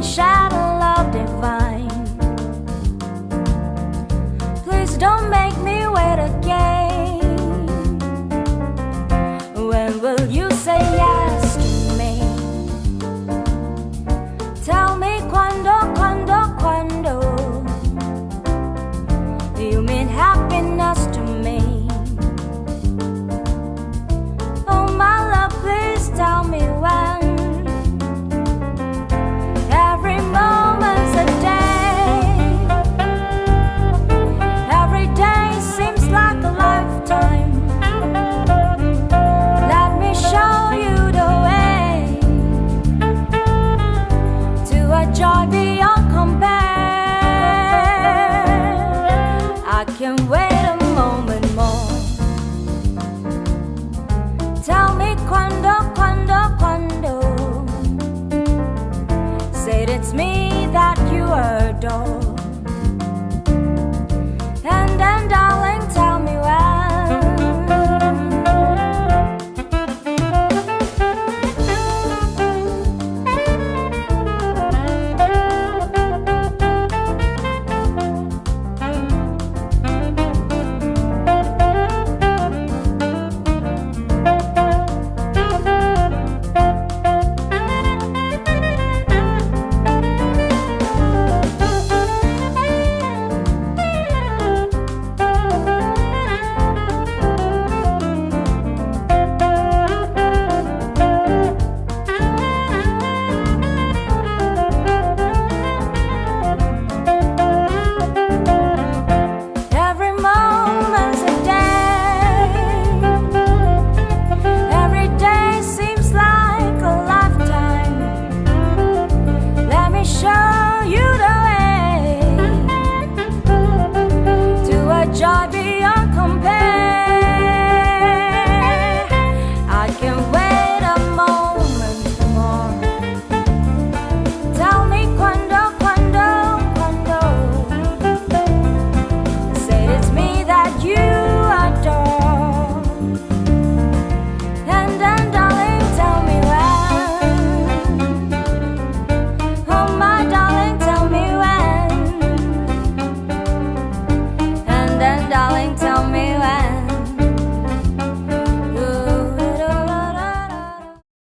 can shed a love divine. Please don't make me wait again. When will you say yes to me? Tell me quando, quando, quando. You mean happiness to me. Oh my love, please tell me when. Every moment's a day. Every day seems like a lifetime. Let me show you the way to a joy beyond compare. I can't wait a moment more. Tell me quando, quando, quando. Say it's me that you adore. And then darling, tell me when. Every moment's a day. Every day seems like a lifetime. Let me show you the way to a joy beyond compare. I can't wait a moment more. Tell me quando, quando, quando. Say it's me that you adore. And then darling, tell me when. Oh my darling, tell me when. And then darling, tell